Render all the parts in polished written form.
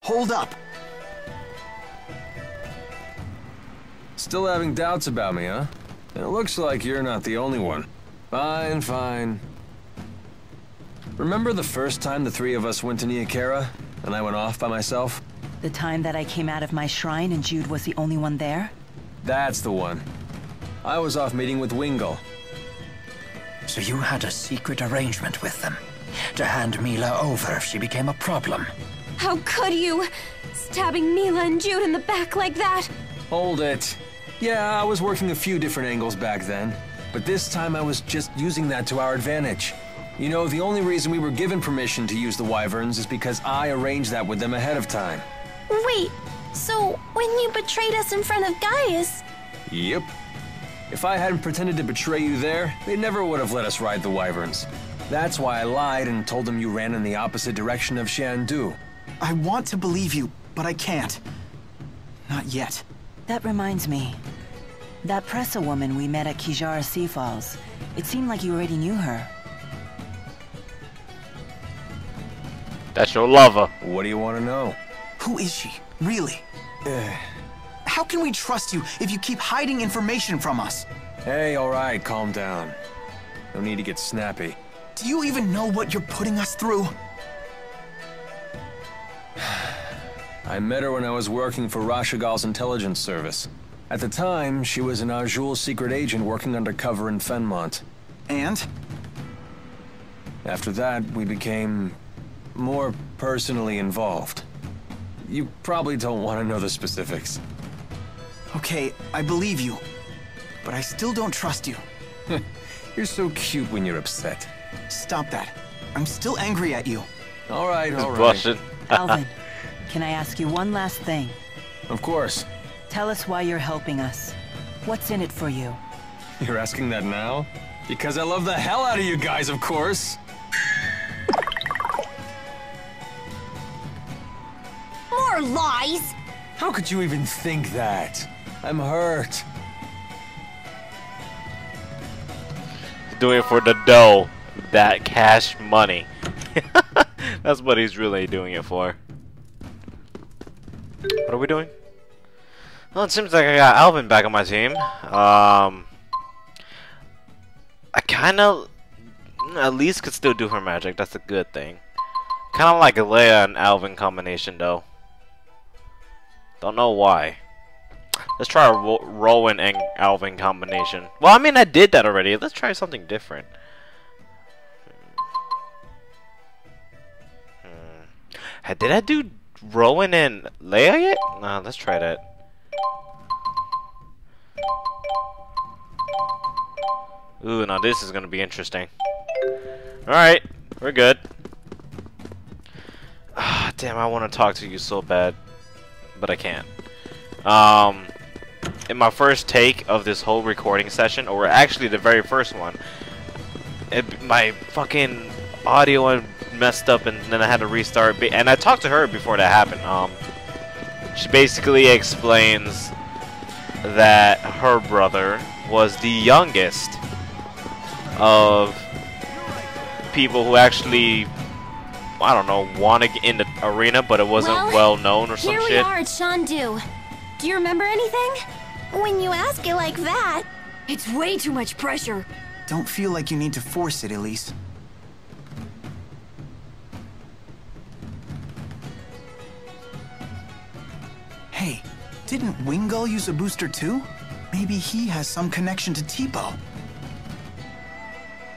Hold up. Still having doubts about me, huh? It looks like you're not the only one. Fine, fine. Remember the first time the three of us went to Niakara, and I went off by myself? The time that I came out of my shrine and Jude was the only one there? That's the one. I was off meeting with Wingle. So you had a secret arrangement with them, to hand Mila over if she became a problem. How could you? Stabbing Mila and Jude in the back like that? Hold it. Yeah, I was working a few different angles back then, but this time I was just using that to our advantage. You know, the only reason we were given permission to use the Wyverns is because I arranged that with them ahead of time. Wait, so when you betrayed us in front of Gaius... Yep. If I hadn't pretended to betray you there, they never would have let us ride the Wyverns. That's why I lied and told them you ran in the opposite direction of Xiandu. I want to believe you, but I can't. Not yet. That reminds me. That Pressa woman we met at Kijara Sea Falls. It seemed like you already knew her. That's your lover. What do you want to know? Who is she? Really? How can we trust you if you keep hiding information from us? Hey, alright, calm down. No need to get snappy. Do you even know what you're putting us through? I met her when I was working for Rashugal's intelligence service. At the time, she was an Auj Oule secret agent working undercover in Fenmont. And? After that, we became more personally involved. You probably don't want to know the specifics. Okay, I believe you. But I still don't trust you. You're so cute when you're upset. Stop that. I'm still angry at you. Alright, alright. Blushing. Alvin, can I ask you one last thing? Of course. Tell us why you're helping us. What's in it for you? You're asking that now? Because I love the hell out of you guys, of course! More lies! How could you even think that? I'm hurt. Doing it for the dough. That cash money. That's what he's really doing it for. What are we doing? Well, it seems like I got Alvin back on my team. I kinda at least could still do her magic. That's a good thing. Kinda like a Leia and Alvin combination though. Don't know why. Let's try a Rowan and Alvin combination. Well, I mean, I did that already. Let's try something different. Did I do Rowan and Leia yet? Nah, let's try that. Ooh, now this is gonna be interesting. Alright, we're good. Ah, damn, I want to talk to you so bad. But I can't. In my first take of this whole recording session, or actually the very first one, my fucking audio messed up and then I had to restart. And I talked to her before that happened. She basically explains that her brother was the youngest of people who actually, I don't know, won in the arena, but it wasn't well known or some shit. Here we are at Xiandu. Do you remember anything? When you ask it like that... It's way too much pressure. Don't feel like you need to force it, Elise. Hey, didn't Wingull use a booster too? Maybe he has some connection to Tipo.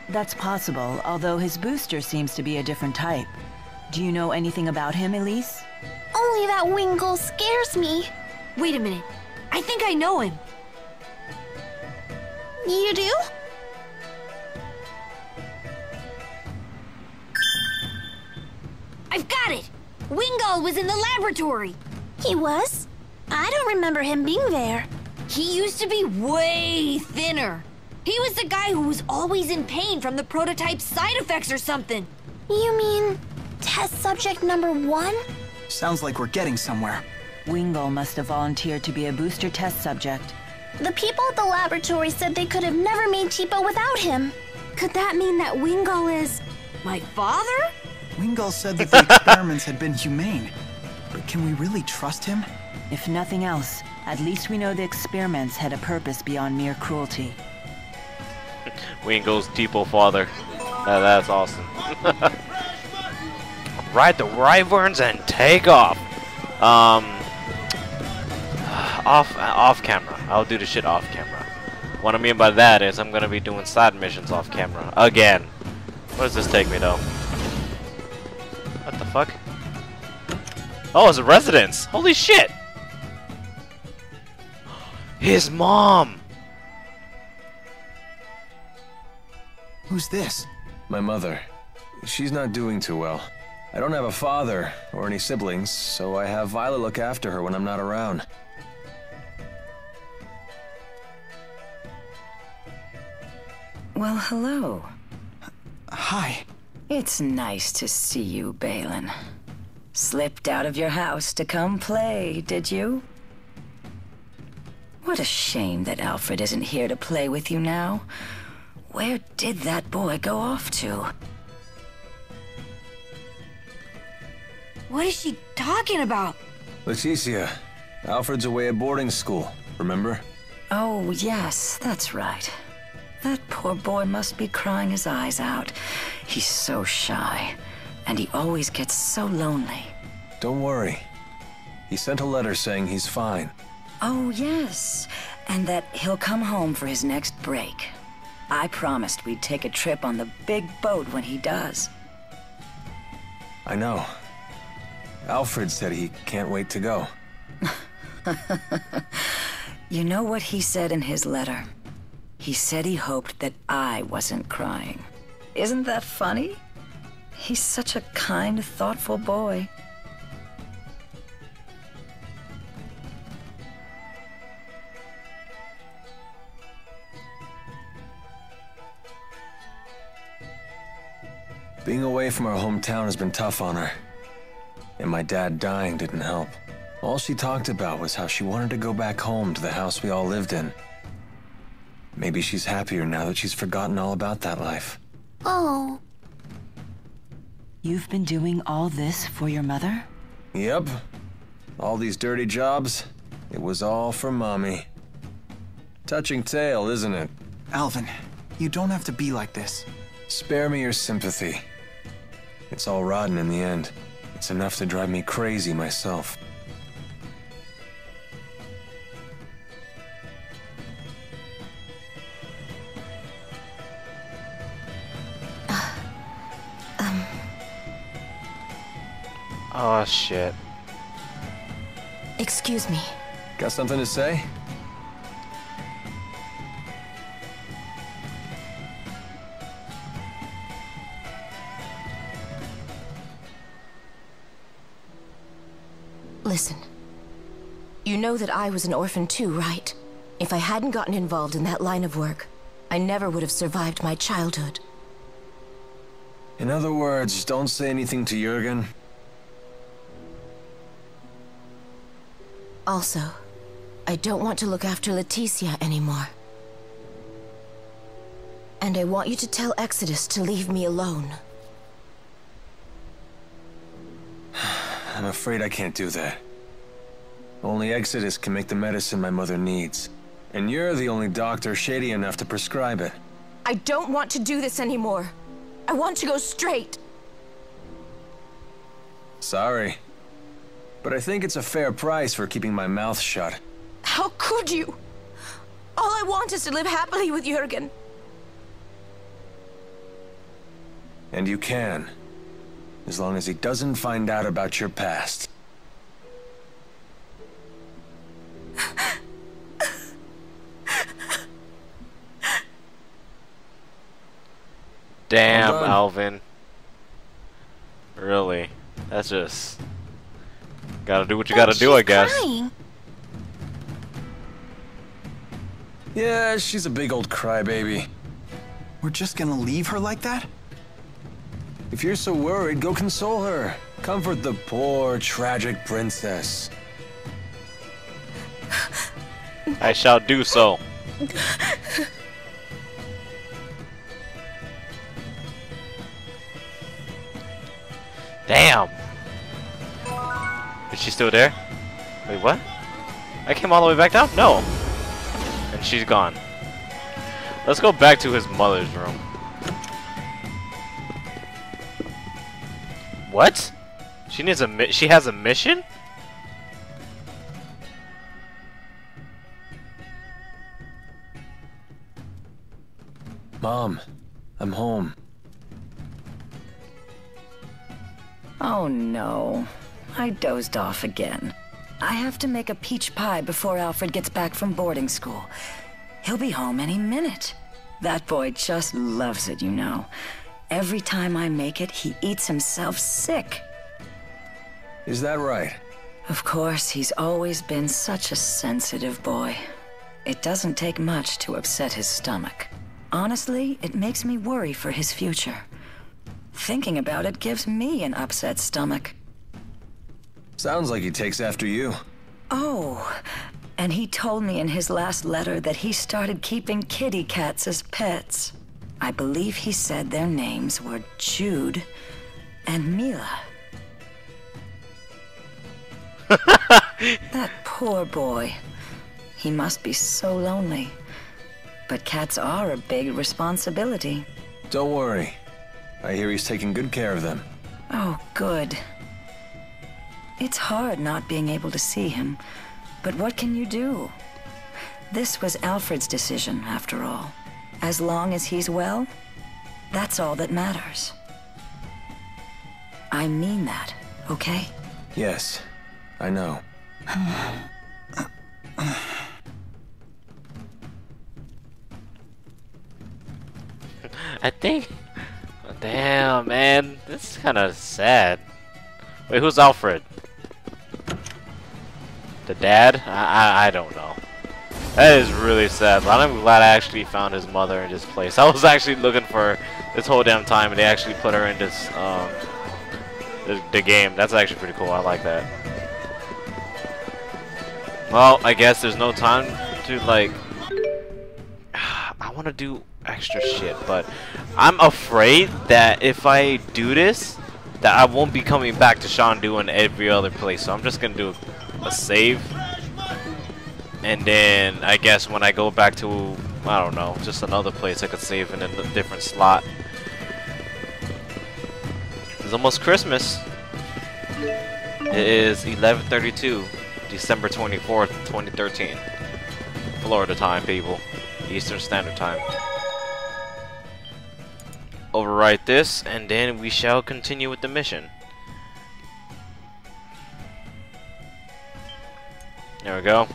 That's possible, although his booster seems to be a different type. Do you know anything about him, Elise? Only that Wingull scares me. Wait a minute. I think I know him. You do? I've got it! Wingull was in the laboratory! He was? I don't remember him being there. He used to be way thinner. He was the guy who was always in pain from the prototype's side effects or something. You mean test subject number 1? Sounds like we're getting somewhere. Wingull must have volunteered to be a booster test subject. The people at the laboratory said they could have never made Tipo without him. Could that mean that Wingull is... my father? Wingull said that the experiments had been humane. But can we really trust him? If nothing else, at least we know the experiments had a purpose beyond mere cruelty. Wing goes Tipo father. That's awesome. Ride the wyverns and take off. Off camera. I'll do the shit off camera. What I mean by that is I'm gonna be doing side missions off camera again. Where does this take me though? What the fuck? Oh, it's a residence. Holy shit! His mom. Who's this? My mother. She's not doing too well. I don't have a father or any siblings, so I have Violet look after her when I'm not around. Well, hello. Hi. It's nice to see you, Balin. Slipped out of your house to come play, did you? What a shame that Alfred isn't here to play with you now. Where did that boy go off to? What is she talking about? Leticia, Alfred's away at boarding school, remember? Oh, yes, that's right. That poor boy must be crying his eyes out. He's so shy, and he always gets so lonely. Don't worry. He sent a letter saying he's fine. Oh, yes, and that he'll come home for his next break. I promised we'd take a trip on the big boat when he does. I know. Alfred said he can't wait to go. You know what he said in his letter? He said he hoped that I wasn't crying. Isn't that funny? He's such a kind, thoughtful boy. Being away from our hometown has been tough on her. And my dad dying didn't help. All she talked about was how she wanted to go back home to the house we all lived in. Maybe she's happier now that she's forgotten all about that life. Oh. You've been doing all this for your mother? Yep. All these dirty jobs, it was all for Mommy. Touching tale, isn't it? Alvin, you don't have to be like this. Spare me your sympathy. It's all rotten in the end. It's enough to drive me crazy myself. Oh shit. Excuse me. Got something to say? Listen. You know that I was an orphan too, right? If I hadn't gotten involved in that line of work, I never would have survived my childhood. In other words, don't say anything to Jürgen. Also, I don't want to look after Leticia anymore. And I want you to tell Exodus to leave me alone. I'm afraid I can't do that. Only Exodus can make the medicine my mother needs. And you're the only doctor shady enough to prescribe it. I don't want to do this anymore. I want to go straight. Sorry. But I think it's a fair price for keeping my mouth shut. How could you? All I want is to live happily with Jürgen. And you can. As long as he doesn't find out about your past. Damn, Alvin. Really? That's just... Gotta do what you gotta do, I guess. Crying. Yeah, she's a big old crybaby. We're just gonna leave her like that? If you're so worried, go console her. Comfort the poor, tragic princess. I shall do so. Damn. Is she still there? Wait, what? I came all the way back down? No. And she's gone. Let's go back to his mother's room. What? She needs a she has a mission? Mom, I'm home. Oh no, I dozed off again. I have to make a peach pie before Alfred gets back from boarding school. He'll be home any minute. That boy just loves it, you know. Every time I make it, he eats himself sick. Is that right? Of course, he's always been such a sensitive boy. It doesn't take much to upset his stomach. Honestly, it makes me worry for his future. Thinking about it gives me an upset stomach. Sounds like he takes after you. Oh, and he told me in his last letter that he started keeping kitty cats as pets. I believe he said their names were Jude and Mila. That poor boy. He must be so lonely. But cats are a big responsibility. Don't worry. I hear he's taking good care of them. Oh, good. It's hard not being able to see him, but what can you do? This was Alfred's decision, after all. As long as he's well, that's all that matters. I mean that, okay? Yes, I know. I think... Damn, man. This is kind of sad. Wait, who's Alfred? The dad? I don't know. That is really sad, but I'm glad I actually found his mother in this place. I was actually looking for this whole damn time, and they actually put her in this, the game. That's actually pretty cool. I like that. Well, I guess there's no time to, like... I want to do extra shit, but I'm afraid that if I do this, that I won't be coming back to Shandu in every other place. So I'm just gonna do a save, and then I guess when I go back to, I don't know, just another place, I could save in a different slot. It's almost Christmas. It is 11:32, December 24th, 2013. Florida time, people. Eastern Standard Time. Overwrite this, and then we shall continue with the mission. There we go.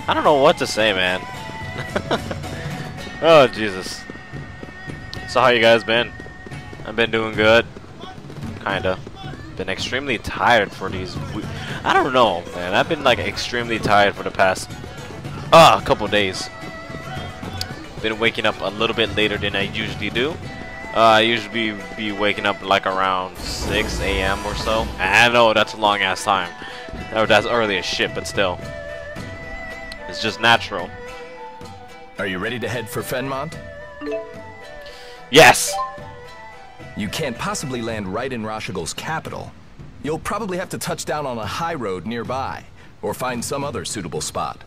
I don't know what to say, man. Oh, Jesus. So how you guys been? I've been doing good. Kinda. Been extremely tired for these I don't know, man. I've been like extremely tired for the past couple days. Been waking up a little bit later than I usually do. I usually be waking up like around 6 a.m. or so. I know that's a long ass time. Or that's early as shit, but still. It's just natural. Are you ready to head for Fenmont? Yes! You can't possibly land right in Rashugal's capital. You'll probably have to touch down on a high road nearby, or find some other suitable spot.